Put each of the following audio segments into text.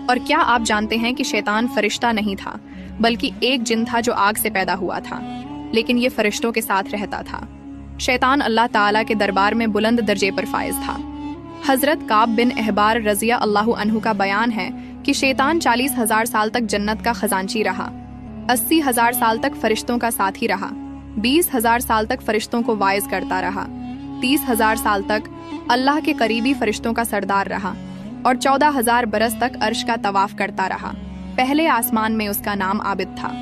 اور کیا آپ جانتے ہیں کہ شیطان فرشتہ نہیں تھا بلکہ ایک جن تھا جو آگ سے پیدا ہوا تھا، لیکن یہ فرشتوں کے ساتھ رہتا تھا۔ شیطان اللہ تعالیٰ کے دربار میں بلند درجے پر فائز تھا۔ حضرت کعب بن احبار رضی اللہ عنہ کا بیان ہے کہ شیطان 40,000 سال تک جنت کا خزانچی رہا، 80,000 سال تک فرشتوں کا ساتھی رہا، 20,000 سال تک فرشتوں کو واعظ کرتا رہا، 30,000 سال تک اللہ کے قریبی فرشتوں کا سردار رہا، اور 14,000 برس تک عرش کا طواف کرتا رہا۔ پہلے آسمان میں اس کا نام عابد تھا،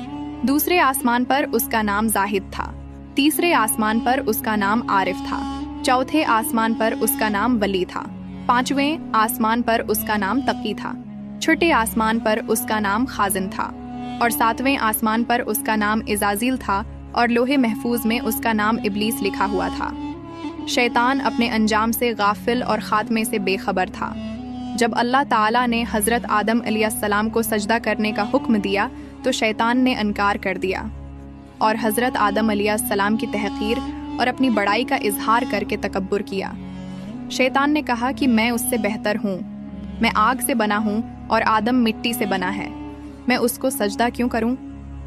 دوسرے آسمان پر اس کا نام زاہد تھا، تیسرے آسمان پر اس کا نام عارف تھا، چوتھے آسمان پر اس کا نام ولی تھا، پانچویں آسمان پر اس کا نام تقی تھا، چھٹے آسمان پر اس کا نام خازن تھا، اور ساتویں آسمان پر اس کا نام عزازیل تھا، اور لوح محفوظ میں اس کا نام ابلیس لکھا ہوا تھا۔ شیطان اپنے انجام سے غافل اور خاتمے سے بے خبر تھا۔ جب اللہ تعالیٰ نے حضرت آدم علیہ السلام کو سجدہ کرنے کا حکم دیا تو شیطان نے انکار کر دیا اور حضرت آدم علیہ السلام کی تحقیر اور اپنی بڑائی کا اظہار کر کے تکبر کیا۔ شیطان نے کہا کہ میں اس سے بہتر ہوں، میں آگ سے بنا ہوں اور آدم مٹی سے بنا ہے، میں اس کو سجدہ کیوں کروں؟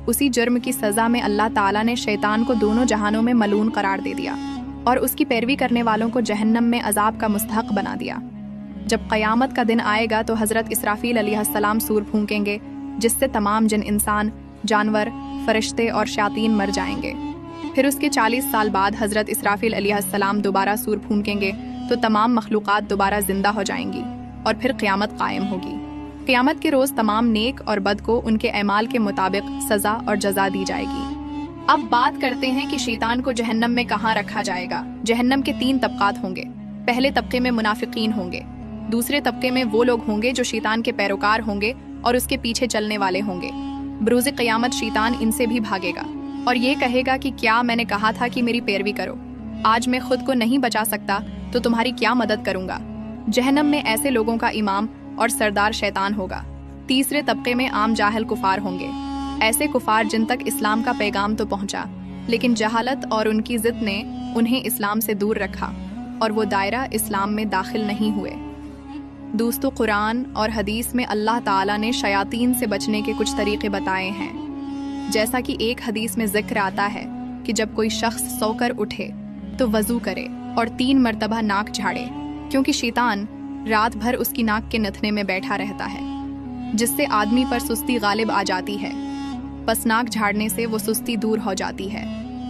اسی جرم کی سزا میں اللہ تعالیٰ نے شیطان کو دونوں جہانوں میں ملعون قرار دے دیا اور اس کی پیروی کرنے والوں کو جہنم میں عذاب کا مستحق بنا دیا۔ جب قیامت کا دن آئے گا تو حضرت اسرافیل علیہ السلام سور پھونکیں گے، جس سے تمام جن انسان، جانور، فرشتے اور شیاطین مر جائیں گے۔ پھر اس کے 40 سال بعد حضرت اسرافیل علیہ السلام دوبارہ سور پھونکیں گے تو تمام مخلوقات دوبارہ زندہ ہو جائیں گی اور پھر قیامت قائم ہوگی۔ قیامت کے روز تمام نیک اور بد کو ان کے اعمال کے مطابق سزا اور جزا دی جائے گی۔ اب بات کرتے ہیں کہ شیطان کو جہنم میں کہاں رکھا جائے گا۔ جہنم کے 3 طبقات ہوں گے۔ پہلے طبقے میں منافقین ہوں گے، دوسرے طبقے میں وہ لوگ ہوں گے جو شیطان کے پیروکار ہوں گے اور اس کے پیچھے چلنے والے ہوں گے۔ بروز قیامت شیطان ان سے بھی بھاگے گا اور یہ کہے گا کہ کیا میں نے کہا تھا کہ میری پیروی کرو؟ آج میں خود کو نہیں بچا سکتا تو تمہاری کیا مدد کروں گا؟ جہنم میں ایسے لوگوں کا امام اور سردار شیطان ہوگا۔ تیسرے طبقے میں عام جاہل کفار ہوں گے، ایسے کفار جن تک اسلام کا پیغام تو پہنچا لیکن جہالت اور ان کی ضد نے انہیں اسلام سے دور رکھا اور وہ دائرہ اسلام میں داخل نہیں ہوئے۔ دوستو، قرآن اور حدیث میں اللہ تعالیٰ نے شیاطین سے بچنے کے کچھ طریقے بتائے ہیں، جیسا کہ ایک حدیث میں ذکر آتا ہے کہ جب کوئی شخص سو کر اٹھے تو وضو کرے اور 3 مرتبہ ناک جھاڑے، کیونکہ شیطان رات بھر اس کی ناک کے نتھنے میں بیٹھا رہتا ہے، جس سے آدمی پر سستی غالب آ جاتی ہے، پس ناک جھاڑنے سے وہ سستی دور ہو جاتی ہے۔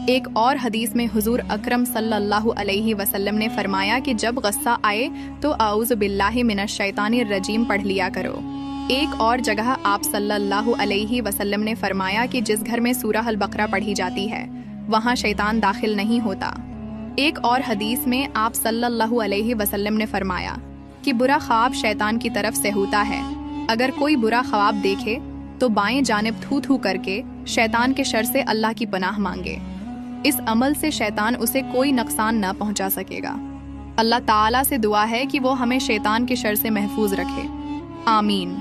ایک اور حدیث میں حضور اکرم صلی اللہ علیہ وسلم نے فرمایا کہ جب غصہ آئے تو اعوذ باللہ من الشیطان الرجیم پڑھ لیا کرو۔ ایک اور جگہ آپ صلی اللہ علیہ وسلم نے فرمایا کہ جس گھر میں سورہ البقرہ پڑھی جاتی ہے وہاں شیطان داخل نہیں ہوتا۔ ایک اور حدیث میں آپ صلی اللہ علیہ وسلم نے فرمایا کہ برا خواب شیطان کی طرف سے ہوتا ہے، اگر کوئی برا خواب دیکھے تو بائیں جانب تھو تھو کر کے شیطان کے شر سے اللہ کی پناہ مانگے، اس عمل سے شیطان اسے کوئی نقصان نہ پہنچا سکے گا۔ اللہ تعالیٰ سے دعا ہے کہ وہ ہمیں شیطان کے شر سے محفوظ رکھے، آمین۔